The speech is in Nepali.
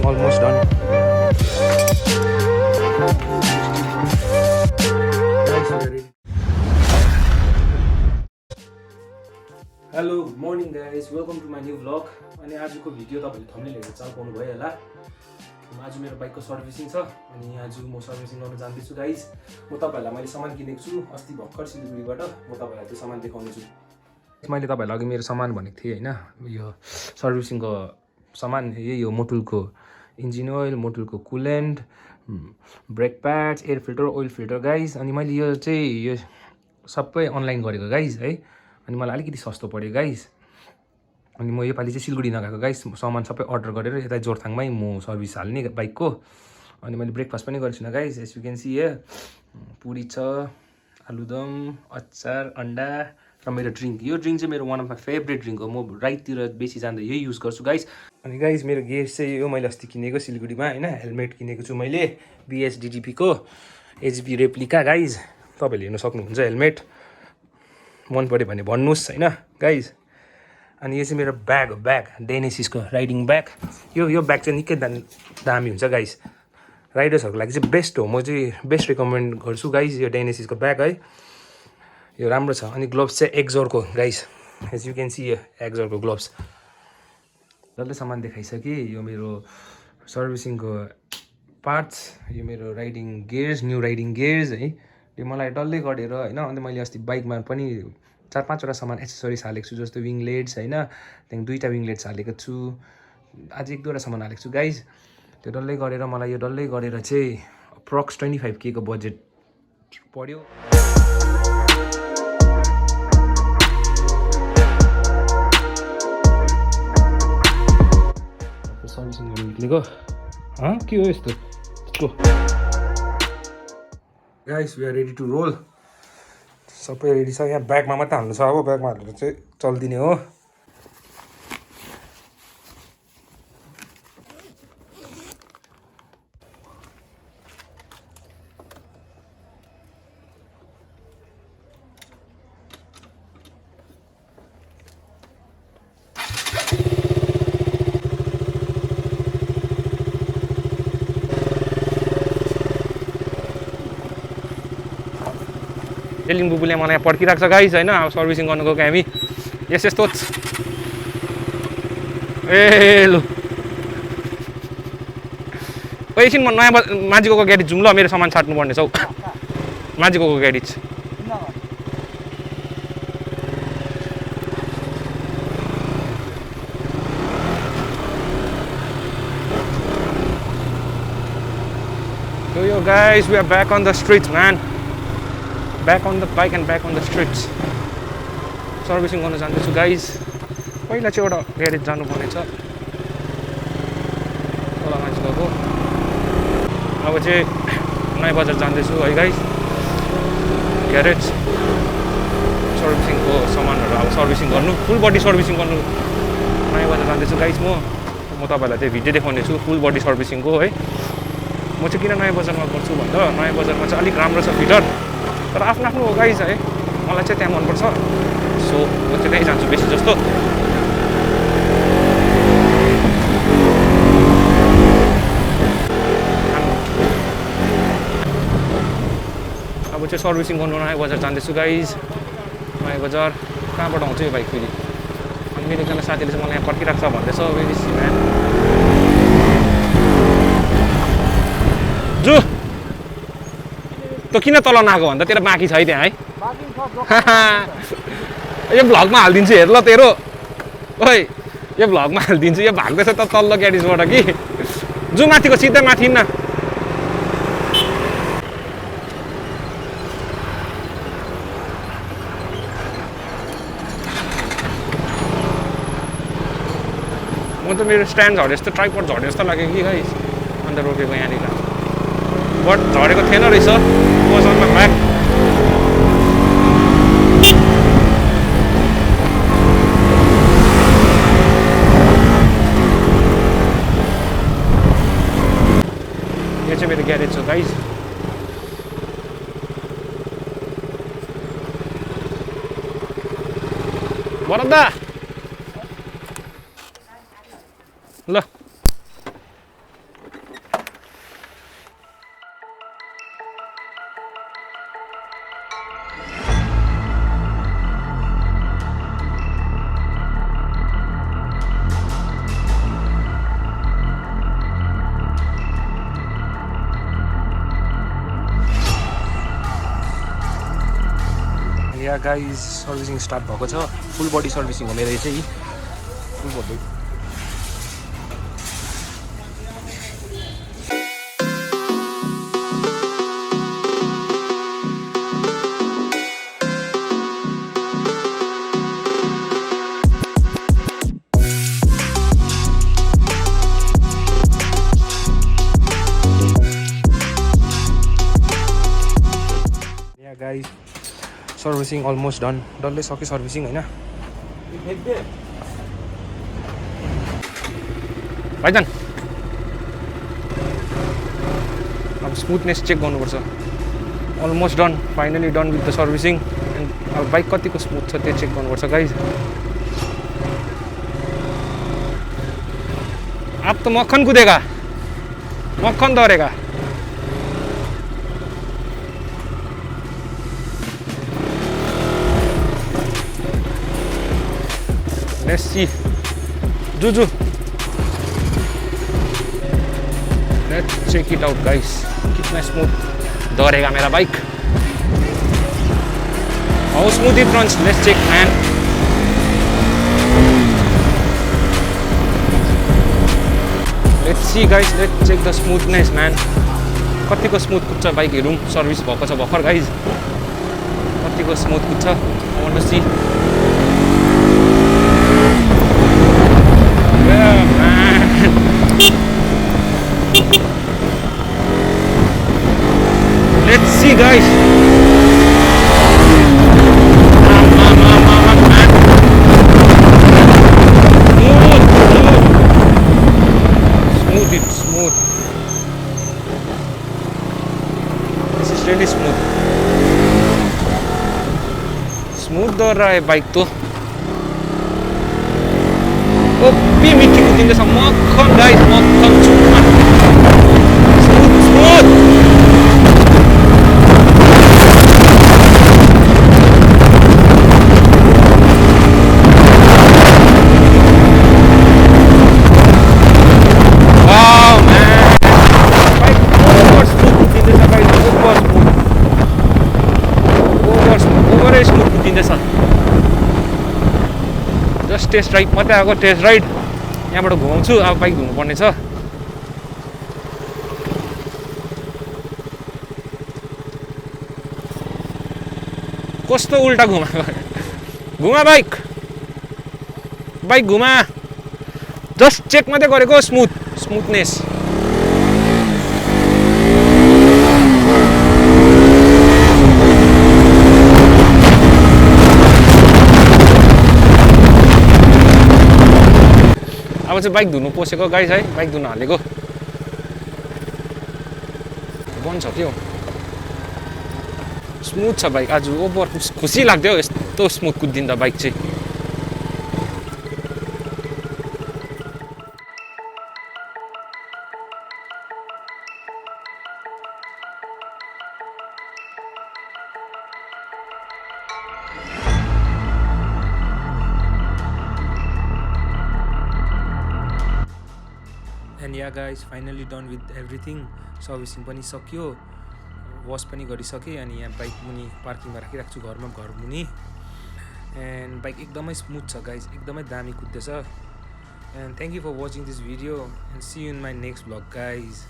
almost done. Guys, we are ready. Hello, good morning guys. Welcome to my new vlog. अनि आजको भिडियो तपाईहरुले थम्बनेल हेरेर चाल पाउनु भयो होला. आज मेरो बाइकको सर्भिसिङ छ अनि आज म सर्भिसिङ गर्न जान्दैछु गाइस. म तपाईहरुलाई मैले सामान किनेको छु अस्ति भर्खर सिलगढीबाट. म तपाईहरुलाई त्यो सामान देखाउने छु. मैले तपाईहरुलाई अघि मेरो सामान भनेको थिए हैन, यो सर्भिसिङको सामान यही हो. मोटुलको इन्जिन ओइल, मोटुलको कुलेन्ट, brake pads, air filter, oil filter guys. अनि मैले यो चाहिँ यो सबै अनलाइन गरेको गाइस है. अनि मलाई अलिकति सस्तो पर्यो गाइस. अनि म योपालि चाहिँ सिलगढी नगएको गाइस, सामान सबै अर्डर गरेर यता जोरथाङमै म सर्भिस हाल्ने बाइकको. अनि मैले ब्रेकफास्ट पनि गरेको छु guys. As you can see here puri छ, आलुदम, अचार, अन्डा र मेरो ड्रिङ्क. यो ड्रिङ्क चाहिँ मेरो one of my favourite drink हो. म राइटतिर बेसी जाँदा यही युज गर्छु गाइस. अनि गाइस मेरो गेयर्स चाहिँ यो मैले अस्ति किनेको सिलगढीमा हैन. हेलमेट किनेको छु मैले BSDDPको HB रेप्लिका गाइस. तपाईहरुले हेर्न सक्नुहुन्छ हेलमेट. मन पर्यो भने भन्नुस् हैन गाइस. अनि यो चाहिँ मेरो ब्याग हो, ब्याग डेनेसिसको राइडिङ ब्याग. यो ब्याग चाहिँ निकै दामी हुन्छ गाइस. राइडर्सहरुको लागि चाहिँ बेस्ट हो. म चाहिँ बेस्ट रिकमेन्ड गर्छु गाइस यो डेनेसिसको ब्याग है. यो राम्रो छ. अनि ग्लोभ्स चाहिँ एक्जोरको guys. As you can see यो एक्जोरको ग्लोभ्स. डल्लै सामान देखाइसकेँ. यो मेरो सर्भिसिङको पार्ट्स, यो मेरो riding gears, new riding gears है. यो मलाई डल्लै गरेर हैन. अनि मैले अस्ति बाइकमा पनि 4-5 वटा सामान एक्सेसरिज हालेको छु, जस्तो विङलेट्स हैन. त्यहाँदेखि 2टा विङलेट्स हालेको छु. आज 1-2 वटा सामान हालेको छु गाइस. त्यो डल्लै गरेर मलाई यो डल्लै गरेर चाहिँ अप्रोक्स 25K को बजेट पर्यो. सर्भिसिङ गर्न निक्लेको. के हो यस्तो? Guys we are ready to roll. सबै रेडी छ. यहाँ ब्यागमा मात्रै हाल्नु छ. अब ब्यागमा हालेर चाहिँ चल्दिने हो. एलिङ बुबुले मलाई पर्खिरहेको छ गाइस हैन. अब सर्भिसिङ गर्नु गएको हामी. यस्तो ए लु एकछिन म नयाँ माझीको ग्यारेज जाउँ ल. मेरो सामान छाट्नु पर्ने छ हौ माझीको garage. So yo guys, we are back on the streets man. Back on the bike and back on the streets. Servicing गर्न जान्दैछु गाइस. पहिला चाहिँ एउटा ग्यारेज जानुपर्ने छ तल मान्छे गएको. अब चाहिँ नयाँ बजार जान्दैछु है गाइस. ग्यारेज सर्भिसिङको सामानहरू अब सर्भिसिङ गर्नु, फुल बडी सर्भिसिङ गर्नु नयाँ बजार जान्दैछु गाइस. म तपाईँहरूलाई त्यो भिडियो देखाउने छु फुल बडी सर्भिसिङको है. म चाहिँ किन नयाँ बजारमा गर्छु भन्दा नयाँ बजारमा चाहिँ अलिक राम्रो छ फिटर. तर आफ्नो आफ्नो हो गाइस है. मलाई चाहिँ त्यहाँ मनपर्छ. सो म चाहिँ त्यहीँ जान्छु बेसी जस्तो. अब चाहिँ सर्भिसिङ गर्नु नयाँ बजार जाँदैछु गाइस. नयाँ बजार कहाँबाट आउँछ यो बाइक फेरि. अनि मेरो एकजना साथीले चाहिँ मलाई यहाँ पर्खिरहेको छ भन्दैछ. Very C man. जु त किन तल नआएको भन्दा तेरो बाँकी छ है त्यहाँ है. यो भ्लगमा हालिदिन्छु हेर ल तेरो. ओइ यो भ्लगमा हालिदिन्छु. यो भाग्दैछ त तल्लो ग्यारेजबाट कि. जु माथिको सिधै माथि न. म त मेरो स्ट्यान्ड झऱ्यो जस्तो, ट्राइपड झऱ्यो जस्तो लाग्यो कि गाइस. अन्त रोकेको यहाँनिर. बट झरेको थिएन रहेछ. Was on my back. यो चाहिँ मेरो ग्यारेज हो गाइस. वरदा ल या गाइज सर्भिसिङ स्टार्ट भएको छ फुल बडी सर्भिसिङ हो मेरो चाहिँ full body guys servicing almost done डल्लै सक्यो सर्भिसिङ हैन भाइजान अब स्मुथनेस चेक गर्नुपर्छ almost done finally done with the servicing and अब बाइक कतिको स्मुथ छ त्यो चेक गर्नुपर्छ गाइज अब त मक्खन कुदेगा मक्खन दौड़ेगा Let's see. Juju. Let's check it out, guys. कितना smooth दौड़ेगा मेरा bike. How smooth it runs? Let's check, man. Let's see, guys. Let's check the smoothness, man. कतिको स्मुथ कुद्छ बाइक हेरौँ सर्भिस भएको छ भर्खर गाइज कतिको स्मुथ कुद्छ I want to see. Let's see, guys. Smooth, it's smooth. This is really smooth. Smooth दौड़ रहा है बाइक तो. Opi मिट्टी कुदिँदैछ मक्खन गाइस मक्खन चुम्मा smooth smooth wow man bike over smooth कुदिँदैछ गाइस ओभर स्मुथ कुदिँदैछ जस्ट टेस्ट राइड मात्रै आएको टेस्ट राइड यहाँबाट घुमाउँछु अब बाइक धुनुपर्ने छ कस्तो उल्टा घुमा बाइक घुमा जस्ट चेक मात्रै गरेको स्मुथनेस अब चाहिँ बाइक धुनु पोसेको गाइस है बाइक धुनु हालेको बन्छ के हो स्मुथ छ बाइक आज ओभर खुसी लाग्यो यस्तो स्मुथ कुदिँदा बाइक चाहिँ and yeah guys finally done with everything servicing पनि सक्यो वास पनि गरिसकेँ अनि यहाँ बाइक मुनि पार्किङमा राखिराख्छु घर मुनि एन्ड बाइक एकदमै स्मुथ छ गाइज एकदमै दामी कुद्दैछ and thank you for watching this video and see you in my next vlog guys